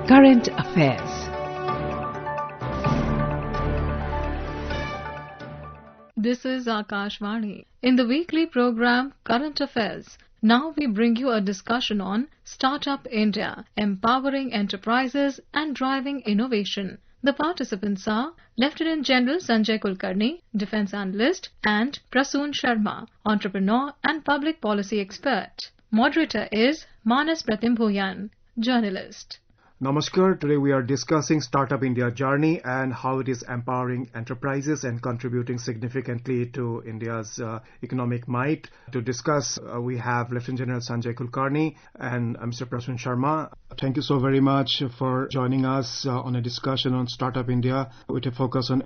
Current Affairs. This is Akashvani. In the weekly program Current Affairs, now we bring you a discussion on Startup India, empowering enterprises and driving innovation. The participants are Lieutenant General Sanjay Kulkarni, Defence Analyst, and Prasoon Sharma, Entrepreneur and Public Policy Expert. Moderator is Manas Pratim Bhuyan, Journalist. Namaskar. Today we are discussing Startup India journey and how it is empowering enterprises and contributing significantly to India's economic might. To discuss, we have Lieutenant General Sanjay Kulkarni and Mr. Prasoon Sharma. Thank you so very much for joining us on a discussion on Startup India with a focus on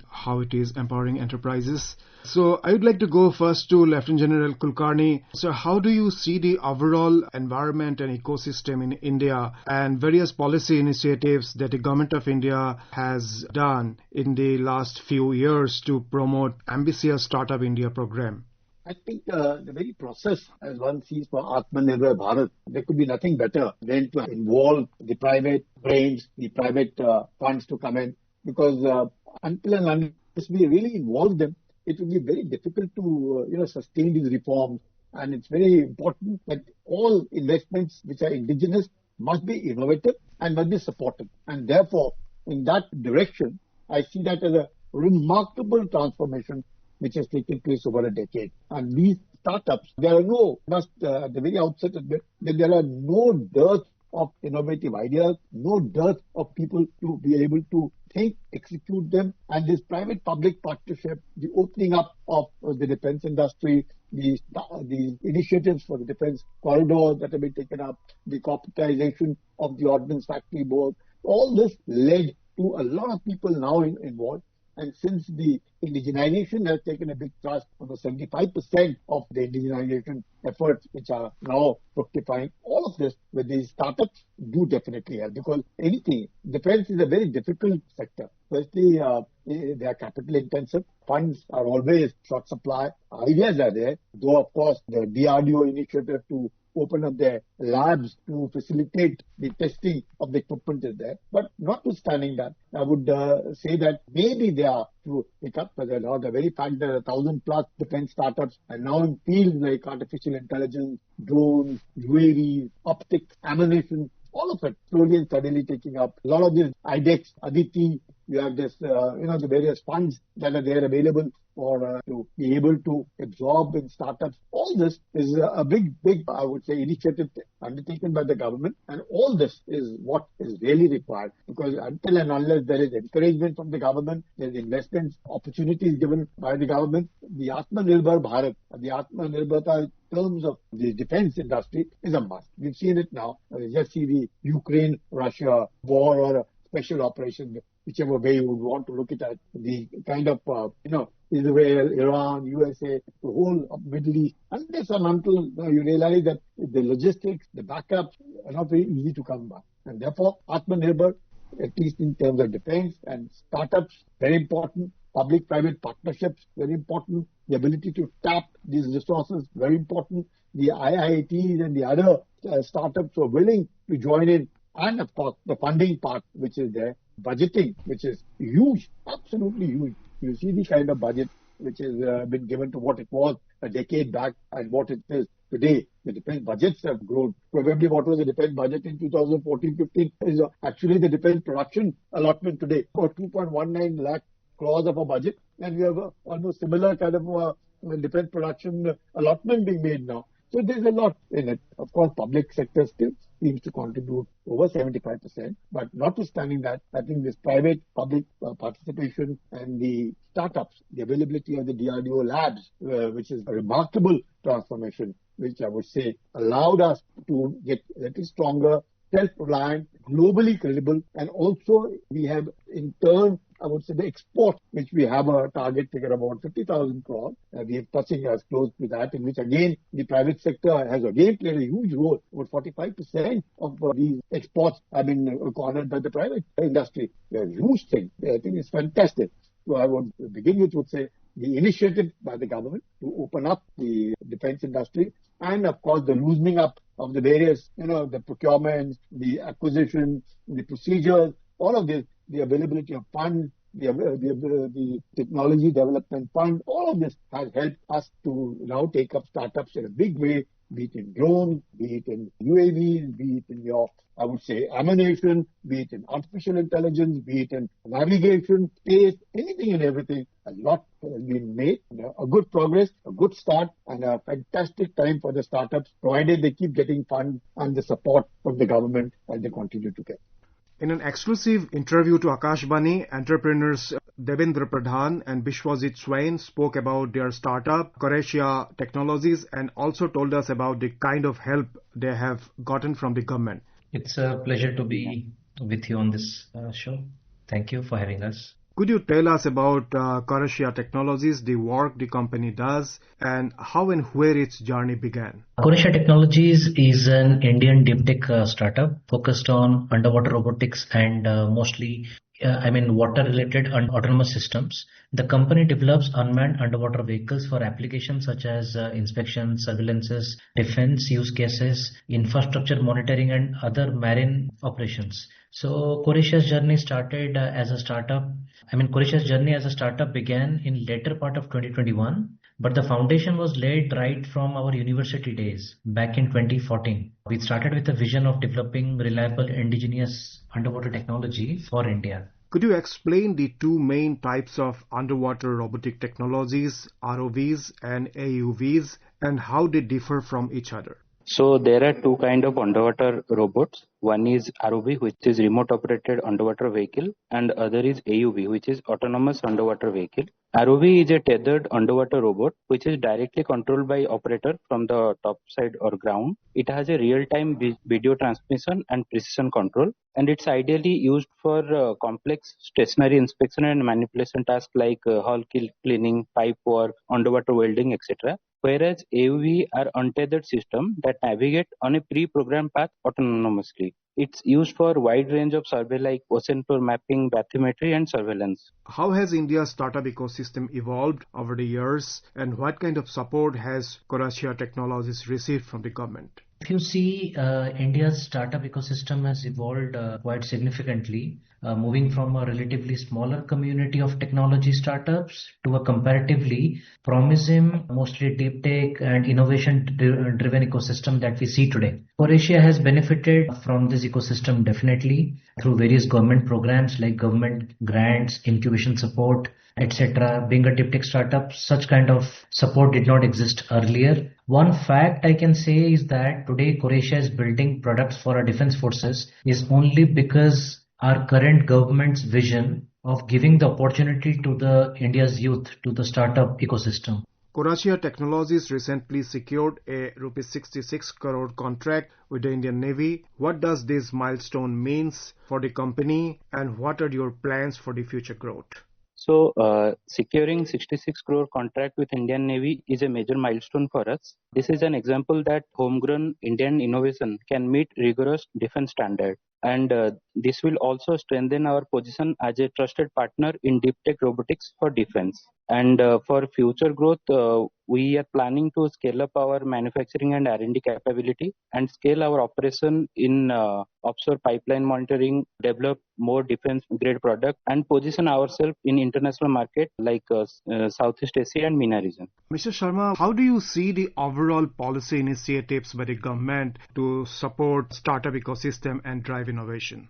how it is empowering enterprises. So I would like to go first to Lieutenant General Kulkarni. So how do you see the overall environment and ecosystem in India and various policy initiatives that the Government of India has done in the last few years to promote ambitious Startup India program? I think the very process, as one sees for Atmanirbhar Bharat, there could be nothing better than to involve the private brains, the private funds to come in, because until and unless we really involve them, it will be very difficult to sustain these reforms. And it's very important that all investments which are indigenous must be innovative and must be supported. And therefore, in that direction, I see that as a remarkable transformation which has taken place over a decade. And these startups, there are at the very outset of it, that there are no dearth of innovative ideas, no dearth of people to be able to think, execute them. And this private-public partnership, the opening up of the defense industry, the initiatives for the defense corridors that have been taken up, the corporatization of the Ordnance Factory Board, all this led to a lot of people now involved. And since the indigenization has taken a big thrust, almost 75% of the indigenization efforts which are now fructifying, all of this with these startups do definitely help, because defense is a very difficult sector. Firstly, they are capital intensive. Funds are always short supply. Ideas are there, though of course the DRDO initiative to open up their labs to facilitate the testing of the equipment is there. But notwithstanding that, I would say that maybe they are to pick up the very fact that 1,000 plus defense startups are now in fields like artificial intelligence, drones, UAVs, optics, ammunition, all of it slowly and steadily taking up. A lot of these IDEX, Aditi, you have this, the various funds that are there available for to be able to absorb in startups. All this is a big, I would say, initiative undertaken by the government. And all this is what is really required, because until and unless there is encouragement from the government, there is investments, opportunities given by the government, the Atmanirbhar Bharat, the Atmanirbharta in terms of the defense industry is a must. We've seen it now. Just see the Ukraine-Russia war or a special operation, whichever way you would want to look at it, the kind of, Israel, Iran, USA, the whole of Middle East, unless and until you realize that the logistics, the backups are not very easy to come by. And therefore, Atmanirbhar, at least in terms of defense and startups, very important. Public-private partnerships, very important. The ability to tap these resources, very important. The IITs and the other startups who are willing to join in. And of course, the funding part, which is there. Budgeting, which is huge, absolutely huge. You see the kind of budget which has been given to what it was a decade back and what it is today. The defense budgets have grown. Probably what was the defense budget in 2014-15 is actually the defense production allotment today for 2.19 lakh crores of a budget. And we have almost similar kind of defense production allotment being made now. So there's a lot in it. Of course, public sector still seems to contribute over 75%. But notwithstanding that, I think this private-public participation and the startups, the availability of the DRDO labs, which is a remarkable transformation, which I would say allowed us to get a little stronger, self-reliant, globally credible, and also we have in turn, I would say, the export, which we have a target figure about 50,000 crores. We are touching as close to that, in which again, the private sector has again played a huge role. About 45% of these exports have been cornered by the private industry. They're a huge thing. I think it's fantastic. So I would begin with, would say, the initiative by the government to open up the defense industry, and of course the loosening up of the various, the procurement, the acquisition, the procedures, all of this, the availability of funds, the technology development fund, all of this has helped us to now take up startups in a big way, be it in drones, be it in UAVs, be it in I would say, ammunition, be it in artificial intelligence, be it in navigation, space, anything and everything. A lot has been made, a good progress, a good start, and a fantastic time for the startups, provided they keep getting funds and the support from the government as they continue to get. In an exclusive interview to Akashvani, entrepreneurs Devendra Pradhan and Bishwajit Swain spoke about their startup, Croatia Technologies, and also told us about the kind of help they have gotten from the government. It's a pleasure to be with you on this show. Thank you for having us. Could you tell us about Croatia Technologies, the work the company does, and how and where its journey began? Croatia Technologies is an Indian deep tech startup focused on underwater robotics and mostly water-related and autonomous systems. The company develops unmanned underwater vehicles for applications such as inspection, surveillances, defense use cases, infrastructure monitoring, and other marine operations. So Croatia's journey started as a startup. Croatia's journey as a startup began in later part of 2021, but the foundation was laid right from our university days back in 2014. We started with a vision of developing reliable indigenous underwater technology for India. Could you explain the two main types of underwater robotic technologies, ROVs and AUVs, and how they differ from each other? So there are two kinds of underwater robots. One is ROV, which is remote operated underwater vehicle, and other is AUV, which is autonomous underwater vehicle. ROV is a tethered underwater robot which is directly controlled by operator from the top side or ground. It has a real-time video transmission and precision control, and it's ideally used for complex stationary inspection and manipulation tasks like hull cleaning, pipe work, underwater welding, etc. Whereas AUV are untethered systems that navigate on a pre-programmed path autonomously. It's used for a wide range of survey like ocean floor mapping, bathymetry, and surveillance. How has India's startup ecosystem evolved over the years, and what kind of support has Croatia Technologies received from the government? If you see, India's startup ecosystem has evolved quite significantly, moving from a relatively smaller community of technology startups to a comparatively promising, mostly deep tech and innovation-driven ecosystem that we see today. Croatia has benefited from this ecosystem definitely through various government programs like government grants, incubation support, etc. Being a deep tech startup, such kind of support did not exist earlier. One fact I can say is that today Croatia is building products for our defense forces is only because our current government's vision of giving the opportunity to the India's youth to the startup ecosystem. Croatia Technologies recently secured a Rs 66 crore contract with the Indian Navy. What does this milestone means for the company, and what are your plans for the future growth? So securing 66 crore contract with Indian Navy is a major milestone for us. This is an example that homegrown Indian innovation can meet rigorous defense standards. And this will also strengthen our position as a trusted partner in deep tech robotics for defense. And for future growth, we are planning to scale up our manufacturing and R&D capability and scale our operation in offshore pipeline monitoring, develop more defense-grade product, and position ourselves in international market like Southeast Asia and MENA region. Mr. Sharma, how do you see the overall policy initiatives by the government to support startup ecosystem and drive innovation?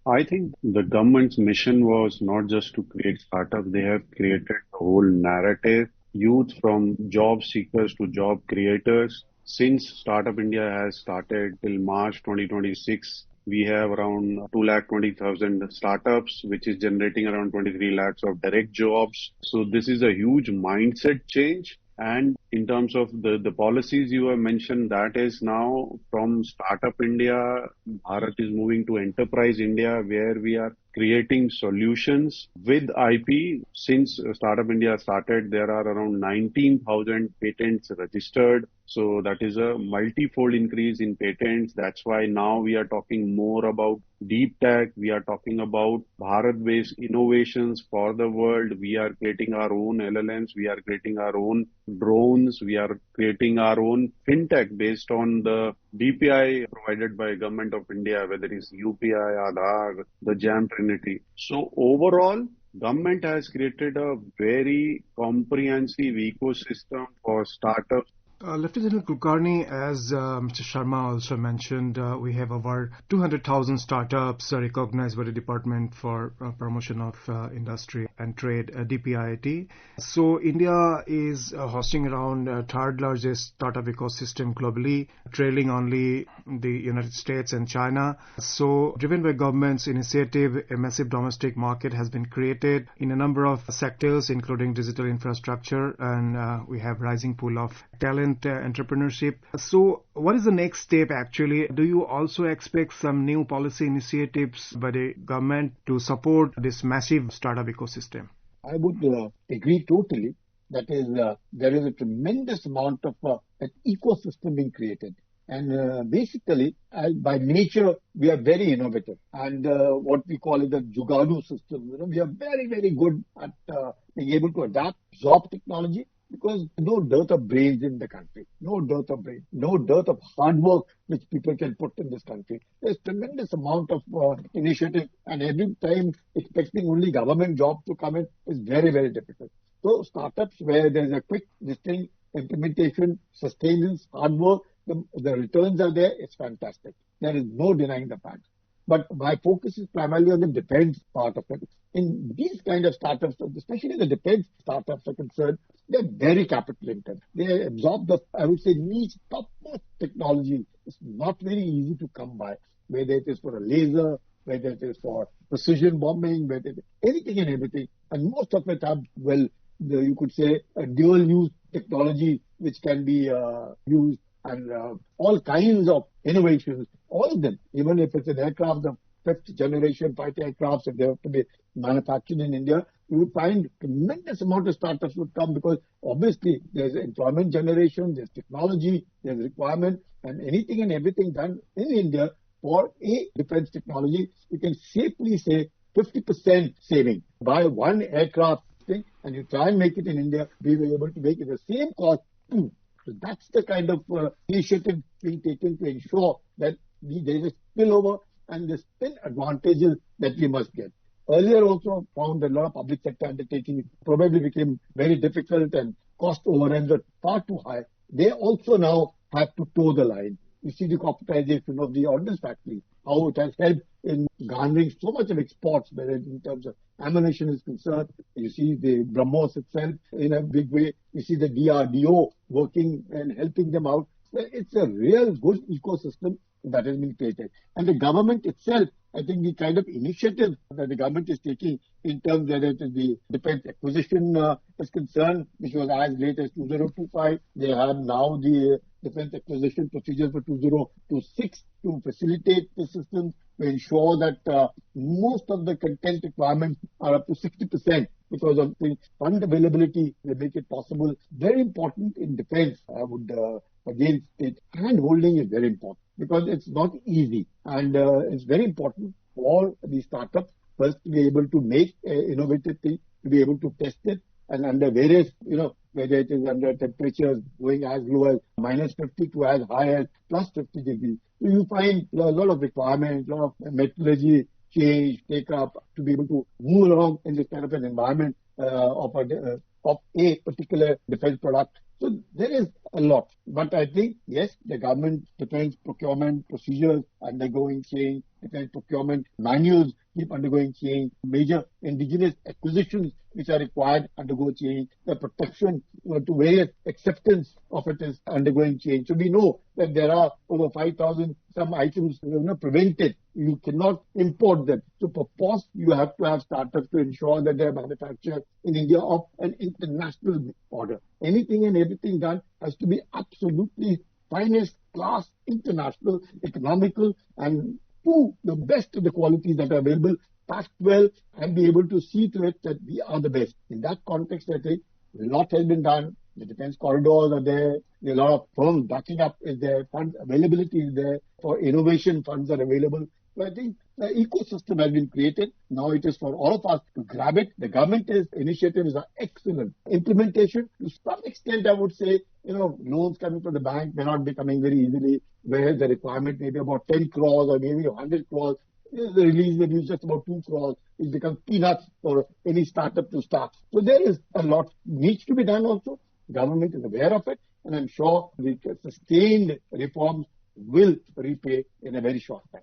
I think the government's mission was not just to create startups, they have created a whole narrative, youth from job seekers to job creators. Since Startup India has started till March 2026, we have around 220,000 startups, which is generating around 23 lakhs of direct jobs. So this is a huge mindset change. And in terms of the policies you have mentioned, that is now from Startup India, Bharat is moving to Enterprise India, where we are creating solutions with IP. Since Startup India started, there are around 19,000 patents registered. So that is a multi-fold increase in patents. That's why now we are talking more about deep tech. We are talking about Bharat-based innovations for the world. We are creating our own LLMs. We are creating our own drones. We are creating our own fintech based on the DPI provided by Government of India, whether it's UPI, Aadhaar, the JAM Trinity. So overall, government has created a very comprehensive ecosystem for startups. Lieutenant General Kulkarni, as Mr. Sharma also mentioned, we have over 200,000 startups recognized by the Department for Promotion of Industry and Trade, DPIIT. So India is hosting around third largest startup ecosystem globally, trailing only the United States and China. So driven by government's initiative, a massive domestic market has been created in a number of sectors, including digital infrastructure, and we have rising pool of talent, entrepreneurship. So what is the next step actually? Do you also expect some new policy initiatives by the government to support this massive startup ecosystem? I would agree totally. That is, there is a tremendous amount of an ecosystem being created. And basically, by nature, we are very innovative. And what we call it the Jugadu system. We are very, very good at being able to adapt, absorb technology, because no dearth of brains in the country, no dearth of brains, no dearth of hard work which people can put in this country. There's tremendous amount of initiative, and every time expecting only government jobs to come in is very, very difficult. So startups where there's a quick, distinct implementation, sustenance, hard work, the returns are there, it's fantastic. There is no denying the fact. But my focus is primarily on the defense part of it. In these kind of startups, especially the defense startups are concerned, they're very capital intensive. They absorb the, I would say, niche, topmost technology. It's not very easy to come by, whether it is for a laser, whether it is for precision bombing, whether it is anything and everything. And most of it have, you could say, a dual-use technology which can be used, and all kinds of innovations, all of them, even if it's an aircraft, the fifth generation fighter aircrafts, if they have to be manufactured in India, you would find tremendous amount of startups would come, because obviously there's employment generation, there's technology, there's requirement, and anything and everything done in India for a defense technology, you can safely say 50% saving. Buy one aircraft thing and you try and make it in India, we were able to make it the same cost too. So that's the kind of initiative being taken to ensure that there is a spillover and the spin advantages that we must get. Earlier also found that a lot of public sector undertakings probably became very difficult and cost overruns were far too high. They also now have to toe the line. You see the corporatization of the ordnance factory, how it has helped in garnering so much of exports, whether in terms of ammunition is concerned. You see the BrahMos itself in a big way. You see the DRDO working and helping them out. So it's a real good ecosystem that has been created. And the government itself, I think the kind of initiative that the government is taking in terms whether it is the defense acquisition is concerned, which was as late as 2025. They have now the defense acquisition procedures for 2026 to facilitate the system, to ensure that most of the content requirements are up to 60% because of the fund availability. They make it possible. Very important in defense, I would again state, hand holding is very important because it's not easy, and it's very important for the startups first to be able to make innovative things, to be able to test it, and under various, whether it is under temperatures going as low as -50 to as high as +50 degrees. So you find a lot of requirements, a lot of methodology change, take up to be able to move along in this kind of an environment of a particular defense product. So there is a lot. But I think, yes, the government defense procurement procedures undergoing change, defense procurement manuals keep undergoing change, major indigenous acquisitions which are required undergo change, the protection to various acceptance of it is undergoing change. So we know that there are over 5,000 some items prevented. You cannot import them. So for POS, you have to have startups to ensure that they are manufactured in India of an international order. Anything and everything done has to be absolutely finest class, international, economical, and to the best of the qualities that are available, packed well, and be able to see to it that we are the best. In that context, I think a lot has been done. The defense corridors are there. A lot of firms backing up is there. Fund availability is there. For innovation, funds are available. So I think the ecosystem has been created. Now it is for all of us to grab it. The government initiatives are excellent. Implementation, to some extent, I would say, loans coming from the bank may not be coming very easily, where the requirement may be about 10 crores or maybe 100 crores. The release may be just about 2 crores. It becomes peanuts for any startup to start. So there is a lot needs to be done also. Government is aware of it, and I'm sure the sustained reforms will repay in a very short time.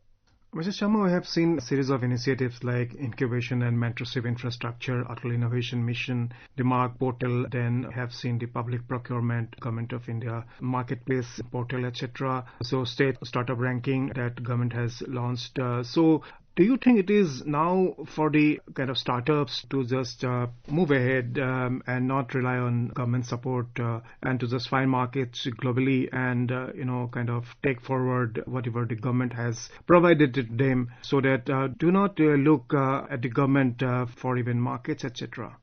Mr. Sharma, we have seen a series of initiatives like incubation and mentorship infrastructure, Atal Innovation Mission, the Mark portal, then have seen the public procurement, Government of India, marketplace portal, etc. So state startup ranking that government has launched. So do you think it is now for the kind of startups to just move ahead and not rely on government support and to just find markets globally and, kind of take forward whatever the government has provided to them so that do not look at the government for even markets, etc.?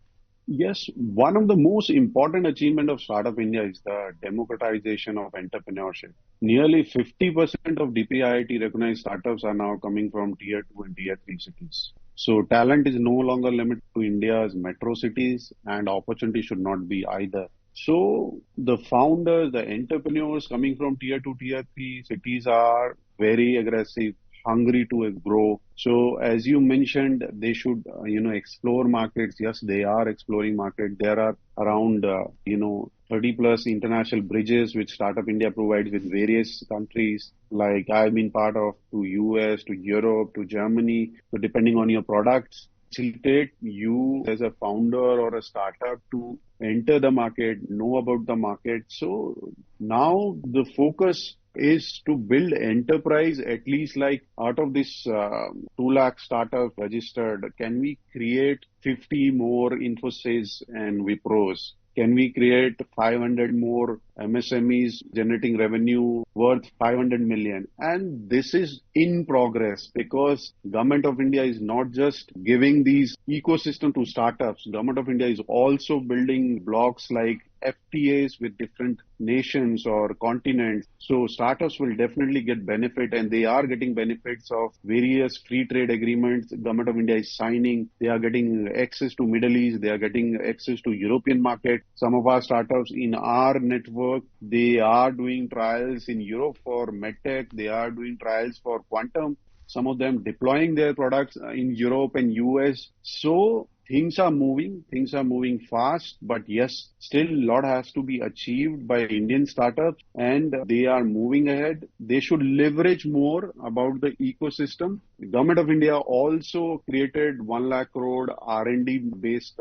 Yes, one of the most important achievement of Startup India is the democratization of entrepreneurship. Nearly 50% of DPIIT-recognized startups are now coming from Tier 2 and Tier 3 cities. So talent is no longer limited to India's metro cities, and opportunity should not be either. So the founders, the entrepreneurs coming from Tier 2, Tier 3 cities are very aggressive, hungry to grow. So as you mentioned, they should, explore markets. Yes, they are exploring market. There are around, 30 plus international bridges which Startup India provides with various countries. Like I've been part of to US, to Europe, to Germany. So depending on your products, facilitate you as a founder or a startup to enter the market, know about the market. So now the focus is to build enterprise, at least like out of this 2 lakh startups registered, can we create 50 more Infosys and Wipros? Can we create 500 more MSMEs generating revenue worth 500 million? And this is in progress because Government of India is not just giving these ecosystem to startups. Government of India is also building blocks like FTAs with different nations or continents. So startups will definitely get benefit, and they are getting benefits of various free trade agreements Government of India is signing. They are getting access to Middle East. They are getting access to European market. Some of our startups in our network, they are doing trials in Europe for medtech. They are doing trials for quantum. Some of them deploying their products in Europe and US. So things are moving fast, but yes, still a lot has to be achieved by Indian startups, and they are moving ahead. They should leverage more about the ecosystem. The Government of India also created 1 lakh crore R&D based,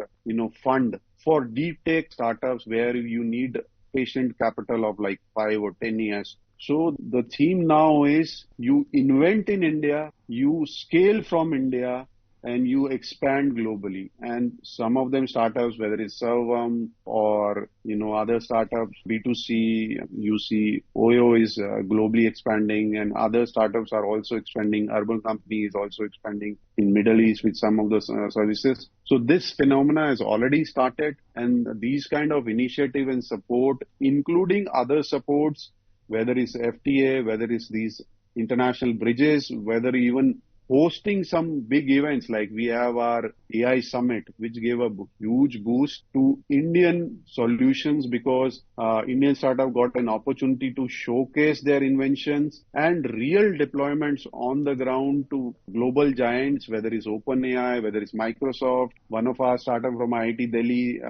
fund for deep tech startups where you need patient capital of like 5 or 10 years. So the theme now is you invent in India, you scale from India, and you expand globally. And some of them startups, whether it's Servam or, other startups, B2C, you see OYO is globally expanding, and other startups are also expanding. Urban Company is also expanding in Middle East with some of the services. So this phenomena has already started, and these kind of initiative and support, including other supports, whether it's FTA, whether it's these international bridges, whether even hosting some big events like we have our AI Summit, which gave a huge boost to Indian solutions because Indian startup got an opportunity to showcase their inventions and real deployments on the ground to global giants, whether it's OpenAI, whether it's Microsoft. One of our startup from IIT Delhi,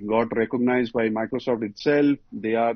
got recognized by Microsoft itself. They are,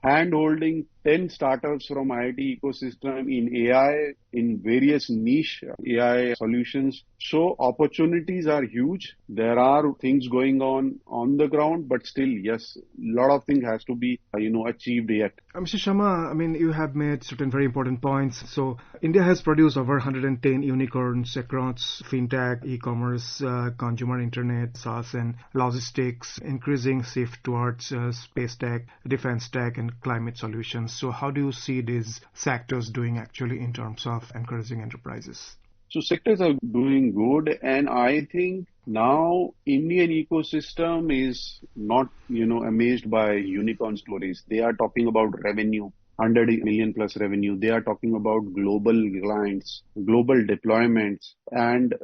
hand-holding 10 startups from IIT ecosystem in AI, in various niche AI solutions. So opportunities are huge. There are things going on the ground, but still, yes, a lot of things has to be, achieved yet. Mr. Sharma, you have made certain very important points. So India has produced over 110 unicorns across fintech, e-commerce, consumer internet, SaaS and logistics, increasing shift towards space tech, defense tech and climate solutions. So how do you see these sectors doing actually in terms of encouraging enterprises? So sectors are doing good, and I think now Indian ecosystem is not, amazed by unicorn stories. They are talking about revenue. 100 million plus revenue. They are talking about global clients, global deployments, and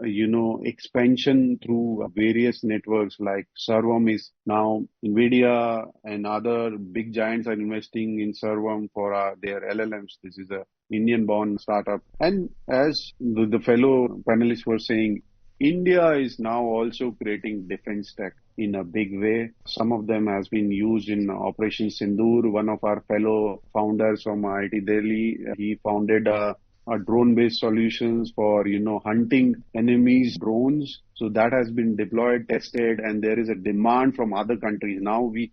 expansion through various networks like Servam is now NVIDIA and other big giants are investing in Servam for their LLMs. This is a Indian-born startup. And as the fellow panelists were saying, India is now also creating defense tech in a big way. Some of them has been used in Operation Sindoor. One of our fellow founders from IIT Delhi, he founded a drone-based solutions for, hunting enemies' drones. So that has been deployed, tested, and there is a demand from other countries. Now we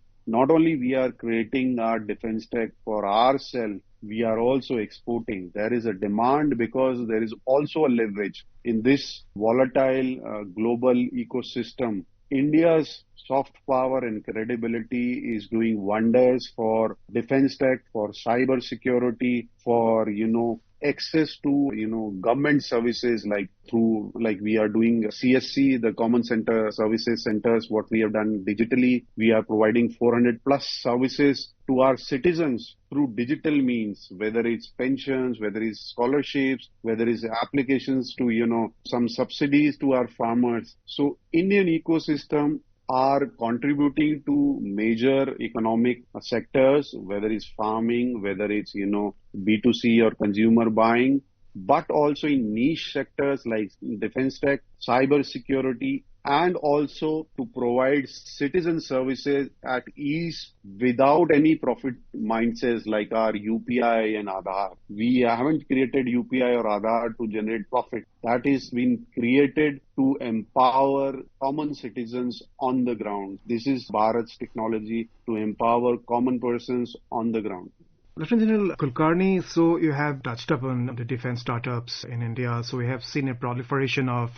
are creating our defense tech for ourselves, we are also exporting. There is a demand because there is also a leverage in this volatile global ecosystem. India's soft power and credibility is doing wonders for defense tech, for cyber security, for, access to, government services like we are doing CSC, the Common Center Services Centers, what we have done digitally. We are providing 400 plus services to our citizens through digital means, whether it's pensions, whether it's scholarships, whether it's applications to, some subsidies to our farmers. So Indian ecosystem are contributing to major economic sectors, whether it's farming, whether it's, B2C or consumer buying, but also in niche sectors like defense tech, cyber security, and also to provide citizen services at ease without any profit mindsets like our UPI and Aadhaar. We haven't created UPI or Aadhaar to generate profit. That is been created to empower common citizens on the ground. This is Bharat's technology to empower common persons on the ground. Lieutenant General Kulkarni, so you have touched upon the defense startups in India. So we have seen a proliferation of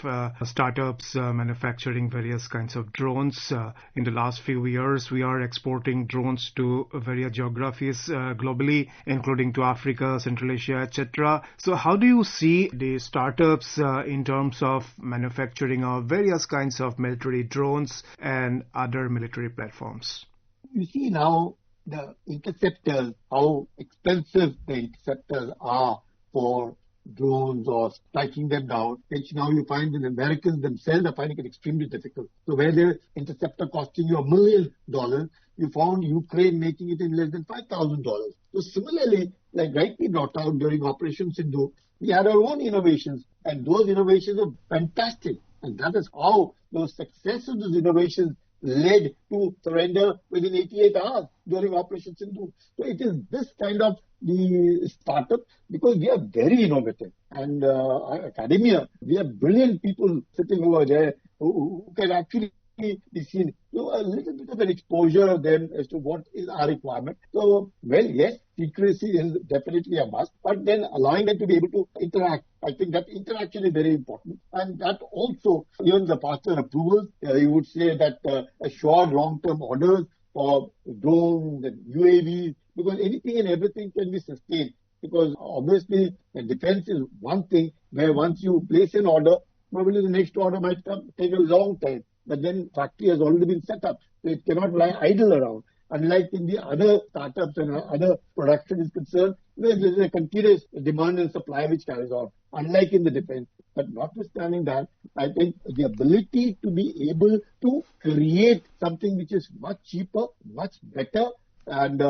startups manufacturing various kinds of drones. In the last few years, we are exporting drones to various geographies globally, including to Africa, Central Asia, etc. So how do you see the startups in terms of manufacturing of various kinds of military drones and other military platforms? You see now, the interceptors, how expensive the interceptors are for drones or striking them down, which now you find the Americans themselves are finding it extremely difficult. So where the interceptor costing you $1 million, you found Ukraine making it in less than $5,000. So similarly, like rightly brought out during Operation Sindoor, we had our own innovations, and those innovations are fantastic. And that is how the success of those innovations led to surrender within 88 hours during Operation Sindoor. So it is this kind of the startup because they are very innovative. And academia, we have brilliant people sitting over there who can actually be seen. So a little bit of an exposure of them as to what is our requirement. So, well, yes, secrecy is definitely a must, but then allowing them to be able to interact. I think that interaction is very important. And that also, even the faster approvals, you would say that assured long-term orders for drones and UAVs, because anything and everything can be sustained. Because obviously, the defense is one thing where once you place an order, probably the next order might take a long time. But then factory has already been set up, so it cannot lie idle around. Unlike in the other startups and other production is concerned, where there is a continuous demand and supply which carries on. Unlike in the defense. But notwithstanding that, I think the ability to be able to create something which is much cheaper, much better, and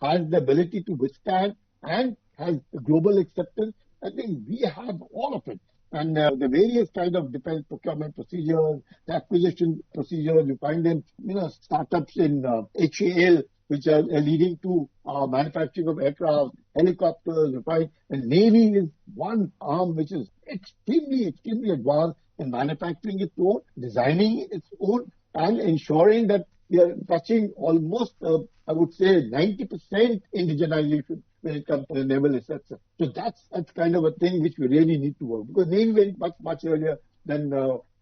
has the ability to withstand and has global acceptance, I think we have all of it. And the various kind of defense procurement procedures, the acquisition procedures, you find them, startups in HAL, which are leading to manufacturing of aircraft, helicopters, you find. And Navy is one arm which is extremely advanced in manufacturing its own, designing its own, and ensuring that we are touching almost, I would say, 90% indigenization when it comes to the naval assets. So that's kind of a thing which we really need to work. Because Navy went much earlier than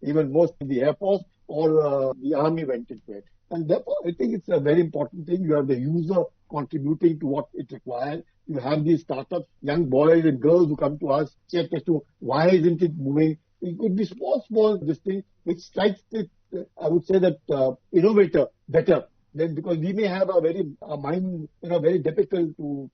even most of the Air Force or the Army went into it. And therefore, I think it's a very important thing. You have the user contributing to what it requires. You have these startups, young boys and girls who come to us, check as to why isn't it moving. It could be small, this thing, which strikes it, I would say that innovator better then because we may have a mind, very difficult to,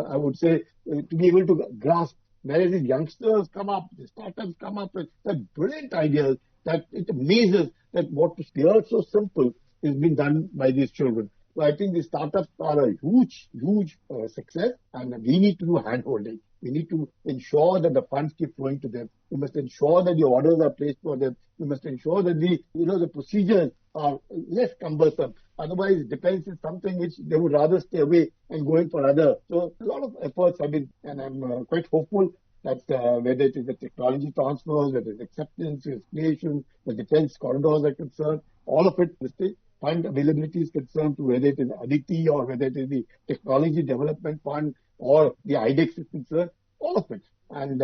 I would say, to be able to grasp. Whereas these youngsters come up, the startups come up with such brilliant ideas that it amazes that what appears so simple is being done by these children. So I think the startups are a huge, huge success, and we need to do hand-holding. We need to ensure that the funds keep flowing to them. We must ensure that the orders are placed for them. We must ensure that the procedures are less cumbersome. Otherwise, defense is something which they would rather stay away and go in for other. So a lot of efforts have been, and I'm quite hopeful that whether it is the technology transfers, whether it's acceptance, creation, the defense corridors are concerned, all of it, the fund availability is concerned, to whether it is Aditi or whether it is the Technology Development Fund or the IDEX is concerned, all of it. And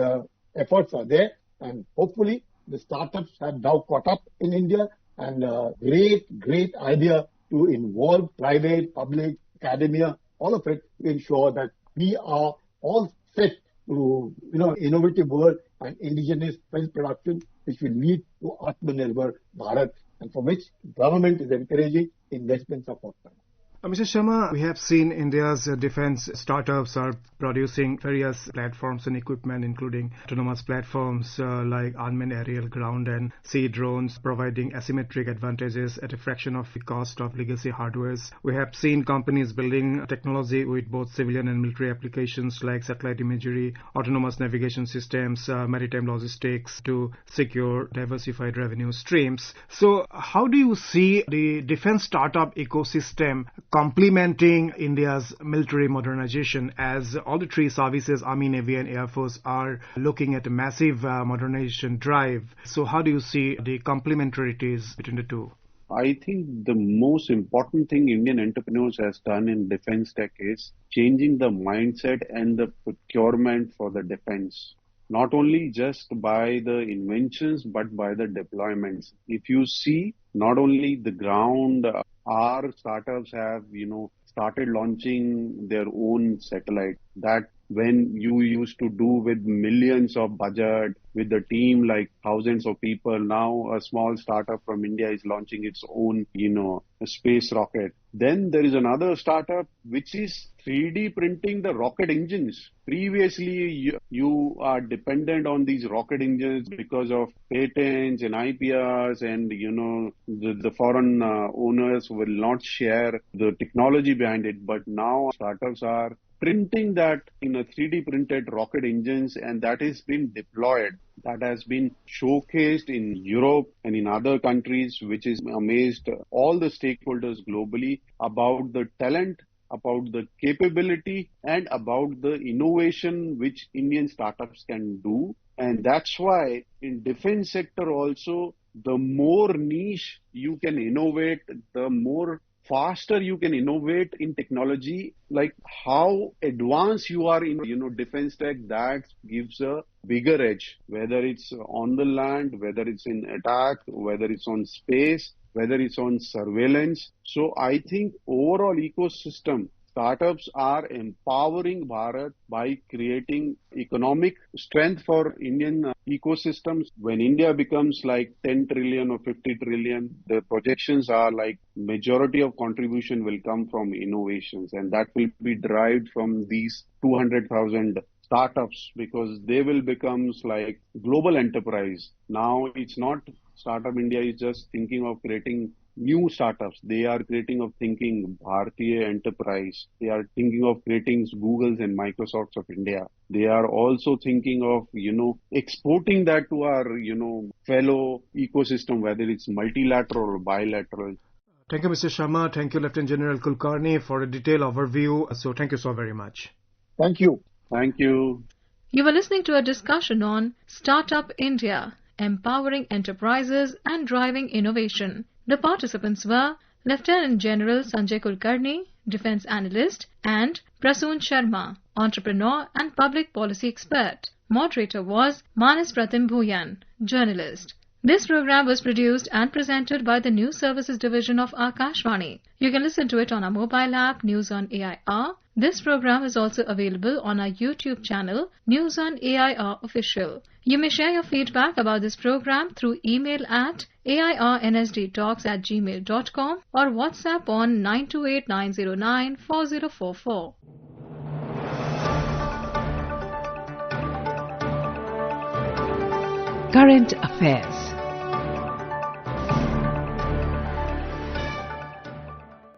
efforts are there, and hopefully the startups have now caught up in India, and great idea to involve private, public, academia, all of it, to ensure that we are all set to innovative world and indigenous defense production, which will lead to Atmanirbhar Bharat, and for which government is encouraging investments of all kinds. Mr. Sharma, we have seen India's defense startups are producing various platforms and equipment, including autonomous platforms like unmanned aerial, ground and sea drones, providing asymmetric advantages at a fraction of the cost of legacy hardwares. We have seen companies building technology with both civilian and military applications like satellite imagery, autonomous navigation systems, maritime logistics to secure diversified revenue streams. So how do you see the defense startup ecosystem complementing India's military modernization, as all the three services, Army, Navy and Air Force, are looking at a massive modernization drive? So how do you see the complementarities between the two? I think the most important thing Indian entrepreneurs has done in defense tech is changing the mindset and the procurement for the defense. Not only just by the inventions, but by the deployments. If you see, not only the ground, our startups have, started launching their own satellite. That when you used to do with millions of budget, with the team like thousands of people, now a small startup from India is launching its own, a space rocket. Then there is another startup which is 3D printing the rocket engines. Previously, you are dependent on these rocket engines because of patents and IPRs, and the foreign owners will not share the technology behind it. But now startups are printing that in a 3D printed rocket engines, and that has been deployed. That has been showcased in Europe and in other countries, which is amazed all the stakeholders globally about the talent, about the capability, and about the innovation which Indian startups can do. And that's why in defense sector also, the more niche you can innovate, the more faster you can innovate in technology, like how advanced you are in, defense tech, that gives a bigger edge, whether it's on the land, whether it's in attack, whether it's on space, whether it's on surveillance. So I think overall ecosystem, startups are empowering Bharat by creating economic strength for Indian ecosystems. When India becomes like 10 trillion or 50 trillion, the projections are like majority of contribution will come from innovations, and that will be derived from these 200,000 startups, because they will become like global enterprise. Now it's not Startup India is just thinking of creating new startups. They are thinking Bharatiya enterprise. They are thinking of creating Googles and Microsofts of India. They are also thinking of, exporting that to our, fellow ecosystem, whether it's multilateral or bilateral. Thank you, Mr. Sharma. Thank you, Lieutenant General Kulkarni, for a detailed overview. So thank you so very much. Thank you. Thank you. You were listening to a discussion on Startup India, empowering enterprises and driving innovation. The participants were Lieutenant General Sanjay Kulkarni, Defence Analyst, and Prasoon Sharma, Entrepreneur and Public Policy Expert. Moderator was Manas Pratim Bhuyan, Journalist. This program was produced and presented by the News Services Division of Akashvani. You can listen to it on our mobile app, News on AIR. This program is also available on our YouTube channel, News on AIR Official. You may share your feedback about this program through email at airnsdtalks@gmail.com or WhatsApp on 928-909-4044. Current affairs.